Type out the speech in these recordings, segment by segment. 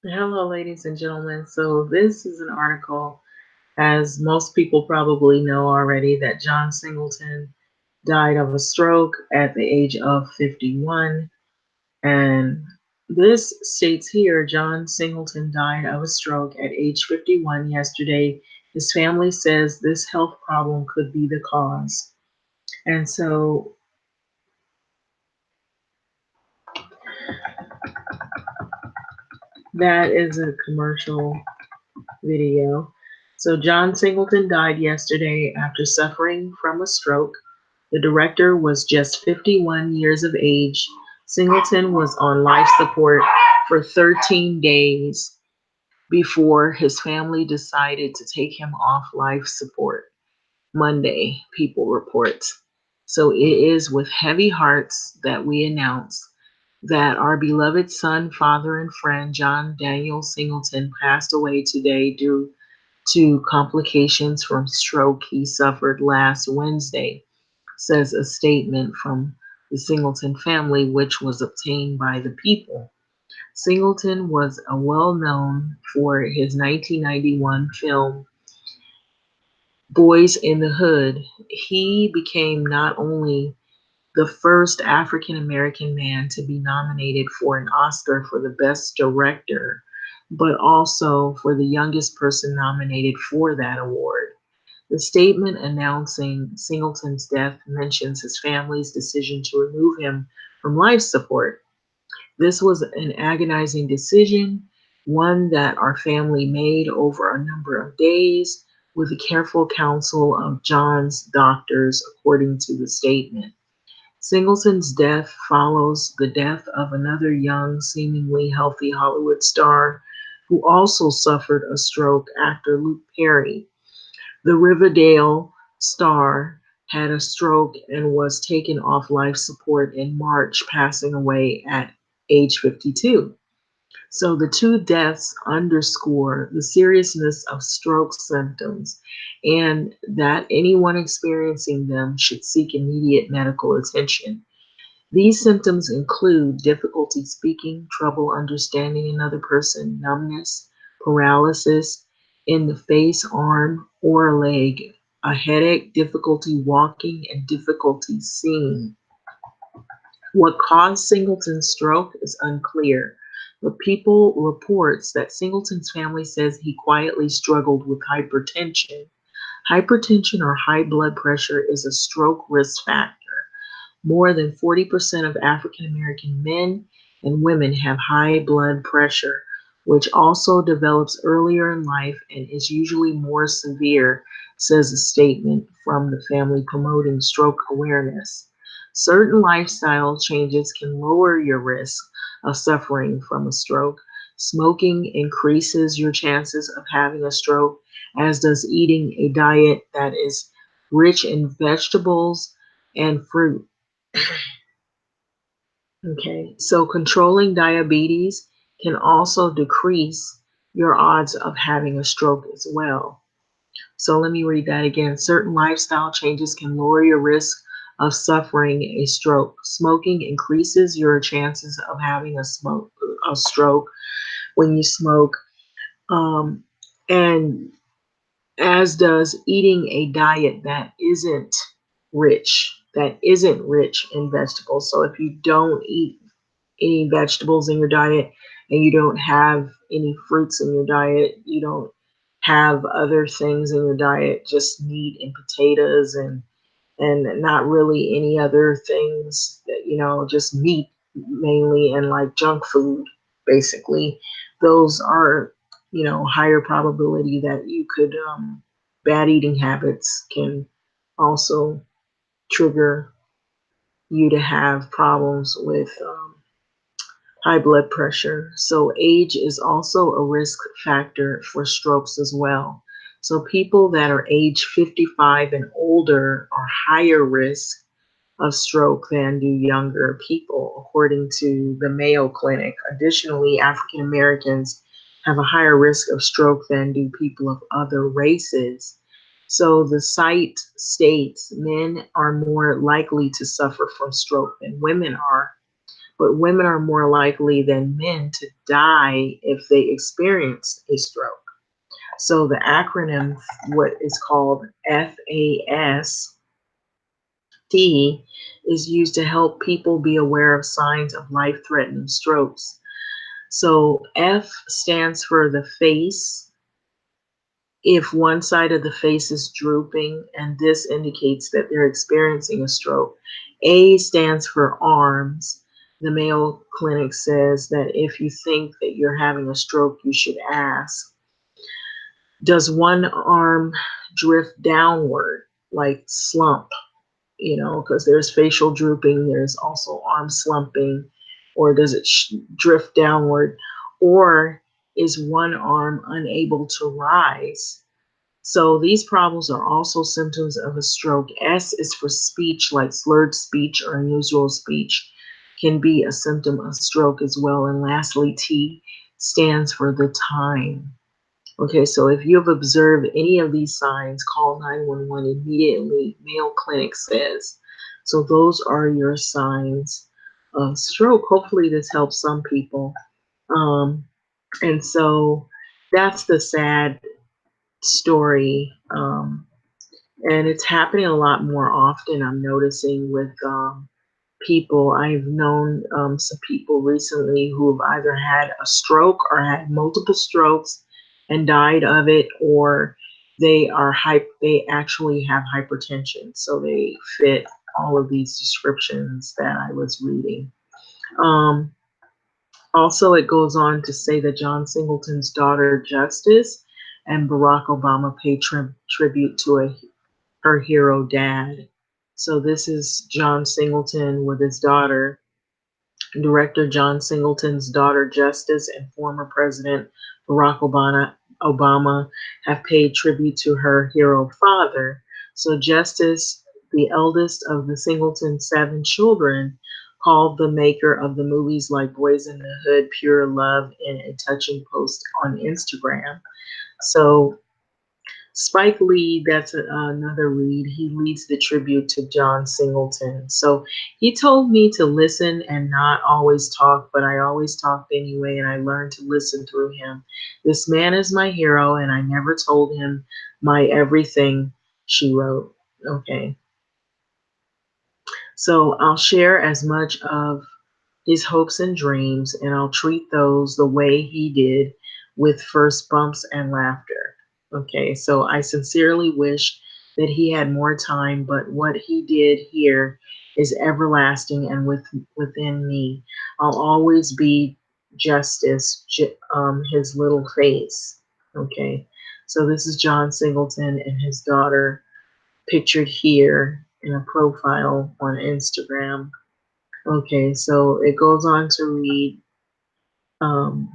Hello, ladies and gentlemen. So, this is an article, as most people probably know already, that John Singleton died of a stroke at the age of 51. And this states here John Singleton died of a stroke at age 51 yesterday. His family says this health problem could be the cause. And so, that is a commercial video. So, John Singleton died yesterday after suffering from a stroke. The director was just 51 years of age. Singleton was on life support for 13 days before his family decided to take him off life support. Monday, People reports. So it is with heavy hearts that we announce that our beloved son, father, and friend John Daniel Singleton passed away today due to complications from stroke he suffered last Wednesday, says a statement from the Singleton family, which was obtained by the People. Singleton was well known for his 1991 film Boys in the Hood. He became not only the first African American man to be nominated for an Oscar for the Best Director, but also for the youngest person nominated for that award. The statement announcing Singleton's death mentions his family's decision to remove him from life support. This was an agonizing decision, one that our family made over a number of days with the careful counsel of John's doctors, according to the statement. Singleton's death follows the death of another young, seemingly healthy Hollywood star who also suffered a stroke, actor Luke Perry. The Riverdale star had a stroke and was taken off life support in March, passing away at age 52. So the two deaths underscore the seriousness of stroke symptoms and that anyone experiencing them should seek immediate medical attention. These symptoms include difficulty speaking, trouble understanding another person, numbness, paralysis in the face, arm, or leg, a headache, difficulty walking, and difficulty seeing. What caused Singleton's stroke is unclear, but People reports that Singleton's family says he quietly struggled with hypertension. Hypertension or high blood pressure is a stroke risk factor. More than 40% of African American men and women have high blood pressure, which also develops earlier in life and is usually more severe, says a statement from the family promoting stroke awareness. Certain lifestyle changes can lower your risk of suffering from a stroke. Smoking increases your chances of having a stroke, as does eating a diet that is rich in vegetables and fruit. Okay, so controlling diabetes can also decrease your odds of having a stroke as well. So let me read that again. Certain lifestyle changes can lower your risk of suffering a stroke. Smoking increases your chances of having a stroke when you smoke, um, and as does eating a diet that isn't rich in vegetables. So if you don't eat any vegetables in your diet and you don't have any fruits in your diet, you don't have other things in your diet, just meat and potatoes and not really any other things that, just meat mainly and like junk food basically. Those are, higher probability that you could bad eating habits can also trigger you to have problems with high blood pressure. So, age is also a risk factor for strokes as well. So, people that are age 55 and older are higher risk of stroke than do younger people, according to the Mayo Clinic. Additionally, African Americans have a higher risk of stroke than do people of other races. So the site states men are more likely to suffer from stroke than women are, but women are more likely than men to die if they experience a stroke. So the acronym, what is called FAST, is used to help people be aware of signs of life threatening strokes. So F stands for the face. If one side of the face is drooping, and this indicates that they're experiencing a stroke. A stands for arms. The Mayo Clinic says that if you think that you're having a stroke, you should ask, does one arm drift downward, like slump? Because there's facial drooping, there's also arm slumping, or does it drift downward? Or is one arm unable to rise? So these problems are also symptoms of a stroke. S is for speech, like slurred speech or unusual speech can be a symptom of stroke as well. And lastly, T stands for the time. Okay, so if you have observed any of these signs, call 911 immediately, Mayo Clinic says. So those are your signs of stroke. Hopefully this helps some people. Um, and so that's the sad story. And it's happening a lot more often, I'm noticing, with people. I've known some people recently who have either had a stroke or had multiple strokes and died of it, or they actually have hypertension. So they fit all of these descriptions that I was reading. Um, Also, it goes on to say that John Singleton's daughter, Justice, and Barack Obama paid tribute to her hero dad. So this is John Singleton with his daughter. Director John Singleton's daughter, Justice, and former President Barack Obama have paid tribute to her hero father. So Justice, the eldest of the Singleton seven children, called the maker of the movies like Boys in the Hood pure love in a touching post on Instagram. So Spike Lee, that's another read. He leads the tribute to John Singleton. So he told me to listen and not always talk, but I always talked anyway, and I learned to listen through him. This man is my hero, and I never told him my everything, she wrote. Okay. So I'll share as much of his hopes and dreams, and I'll treat those the way he did, with first bumps and laughter. Okay, so I sincerely wish that he had more time, but what he did here is everlasting and within me. I'll always be Justice, his little face. Okay, so this is John Singleton and his daughter pictured here in a profile on Instagram. Okay, so it goes on to read, um,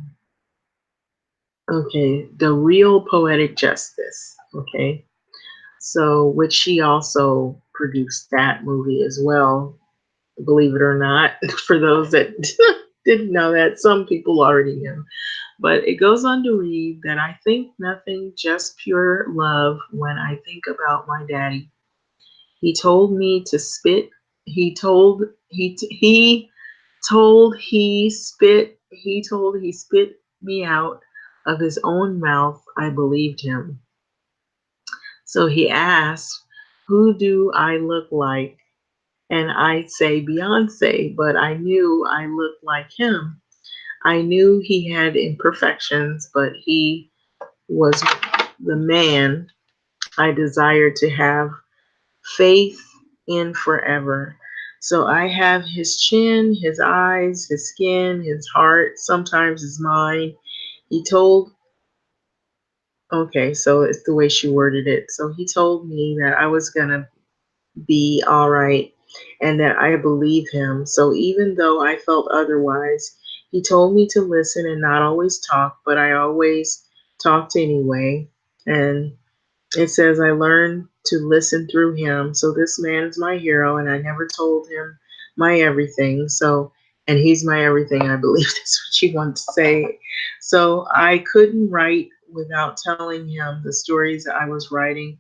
okay, The Real Poetic Justice. Okay, so which she also produced that movie as well, believe it or not, for those that didn't know that. Some people already knew. But it goes on to read that I think nothing, just pure love when I think about my daddy. He told me to spit. He told he told he spit me out of his own mouth. I believed him. So he asked, who do I look like? And I'd say Beyonce, but I knew I looked like him. I knew he had imperfections, but he was the man I desired to have faith in forever. So I have his chin, his eyes, his skin, his heart, sometimes his mind. He told, okay, so it's the way she worded it. So he told me that I was going to be all right and that I believe him. So even though I felt otherwise, he told me to listen and not always talk, but I always talked anyway. And it says, I learned to listen through him. So this man is my hero, and I never told him my everything. So, and he's my everything. I believe that's what you want to say. So I couldn't write without telling him the stories that I was writing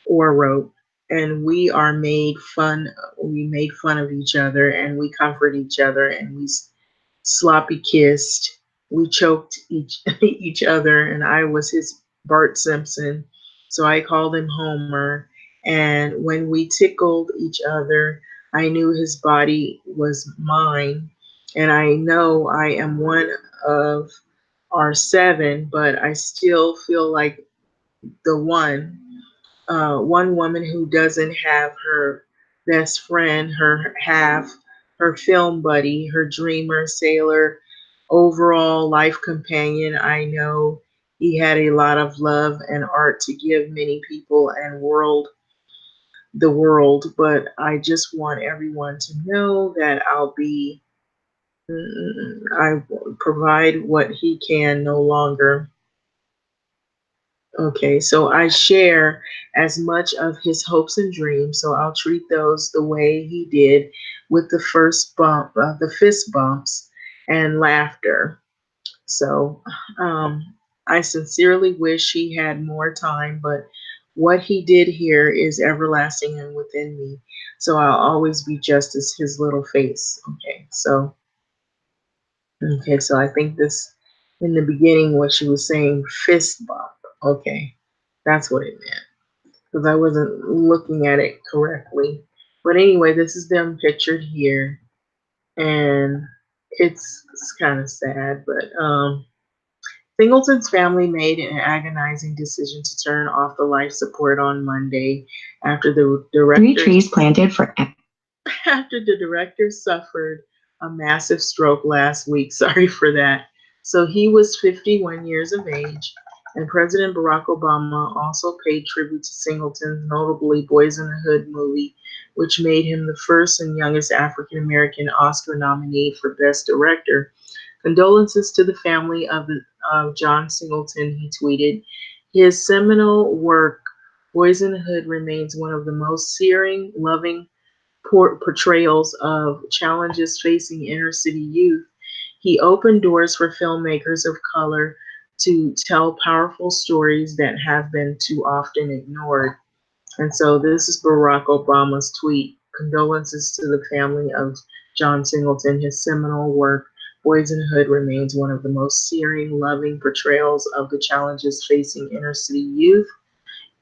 or wrote. And we made fun of each other, and we comfort each other, and sloppy kissed. We choked each other, and I was his Bart Simpson, so I called him Homer. And when we tickled each other, I knew his body was mine, and I know I am one of our seven, but I still feel like the one. One woman who doesn't have her best friend, her half, her film buddy, her dreamer, sailor, overall life companion. I know he had a lot of love and art to give many people and the world, but I just want everyone to know that I provide what he can no longer. Okay, so I share as much of his hopes and dreams, so I'll treat those the way he did with the first bump, the fist bumps and laughter. So I sincerely wish he had more time, but what he did here is everlasting and within me. So I'll always be just as his little face. Okay, so I think this in the beginning what she was saying fist bump. Okay, that's what it meant because I wasn't looking at it correctly. But anyway, this is them pictured here, and it's kind of sad. But Singleton's family made an agonizing decision to turn off the life support on Monday after the Three director trees planted for after the director suffered a massive stroke last week. Sorry for that. So he was 51 years of age, and President Barack Obama also paid tribute to Singleton's notably Boys in the Hood movie, which made him the first and youngest African American Oscar nominee for Best Director. Condolences to the family of John Singleton, he tweeted. His seminal work, Boys in the Hood, remains one of the most searing, loving portrayals of challenges facing inner city youth. He opened doors for filmmakers of color to tell powerful stories that have been too often ignored. And so this is Barack Obama's tweet. Condolences to the family of John Singleton. His seminal work, Boys in the Hood, remains one of the most searing, loving portrayals of the challenges facing inner city youth.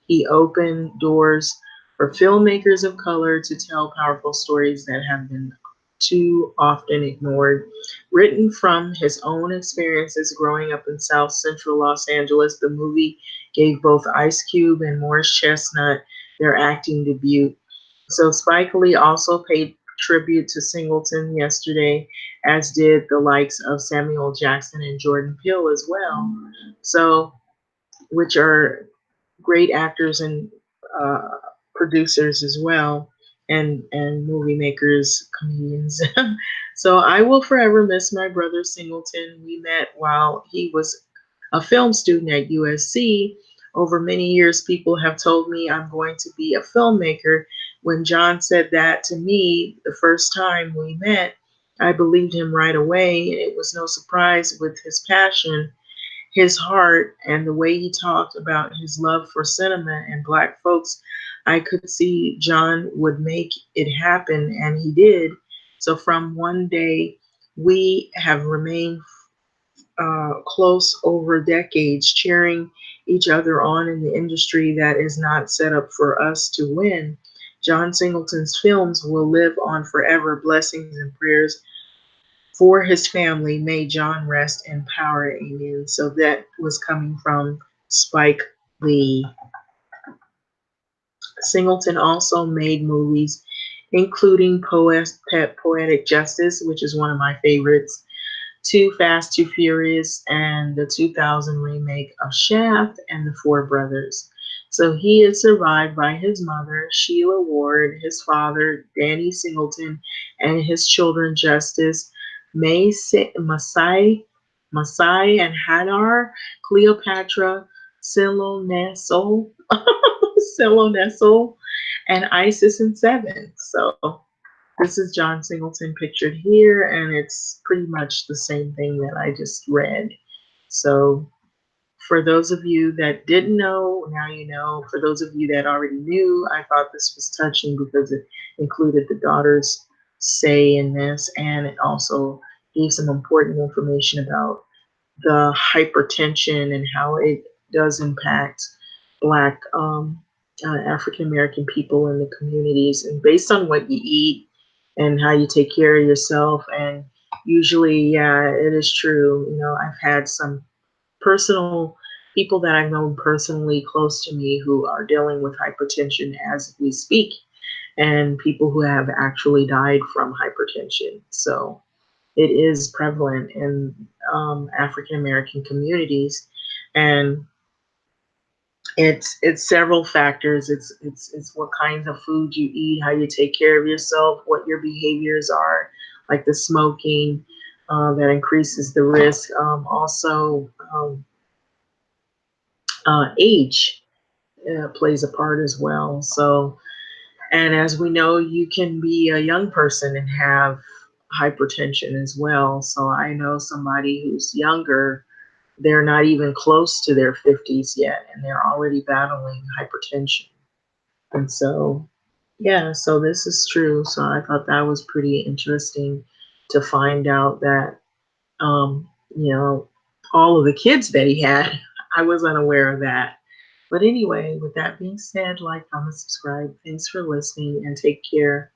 He opened doors for filmmakers of color to tell powerful stories that have been too often ignored. Written from his own experiences growing up in South Central Los Angeles, the movie gave both Ice Cube and Morris Chestnut their acting debut. So Spike Lee also paid tribute to Singleton yesterday, as did the likes of Samuel Jackson and Jordan Peele as well. So, which are great actors and uh, producers as well, and movie makers, comedians. So I will forever miss my brother Singleton. We met while he was a film student at USC. Over many years, people have told me I'm going to be a filmmaker. When John said that to me the first time we met, I believed him right away. It was no surprise with his passion, his heart, and the way he talked about his love for cinema and black folks. I could see John would make it happen, and he did. So from one day, we have remained close over decades, cheering each other on in the industry that is not set up for us to win. John Singleton's films will live on forever. Blessings and prayers for his family. May John rest in power. Amen. So that was coming from Spike Lee. Singleton also made movies, including Poetic Justice, which is one of my favorites, Too Fast, Too Furious, and the 2000 remake of Shaft and The Four Brothers. So he is survived by his mother, Sheila Ward, his father, Danny Singleton, and his children, Justice, Masai and Hadar, Cleopatra, Silonesol, Silonesol, and Isis and Seven. So this is John Singleton pictured here, and it's pretty much the same thing that I just read. So, for those of you that didn't know, now you know. For those of you that already knew, I thought this was touching because it included the daughter's say in this, and it also gave some important information about the hypertension and how it does impact Black African American people in the communities, and based on what you eat and how you take care of yourself. And usually, yeah, it is true. You know, I've had some personal people that I've known personally close to me who are dealing with hypertension as we speak, and people who have actually died from hypertension. So it is prevalent in African American communities, and it's several factors. It's what kinds of food you eat, how you take care of yourself, what your behaviors are, like the smoking that increases the risk. Also, age plays a part as well. So, and as we know, you can be a young person and have hypertension as well. So I know somebody who's younger, they're not even close to their 50s yet, and they're already battling hypertension. And so, yeah, so this is true. So I thought that was pretty interesting to find out that, you know, all of the kids that he had, I was unaware of that. But anyway, with that being said, like, comment, subscribe. Thanks for listening and take care.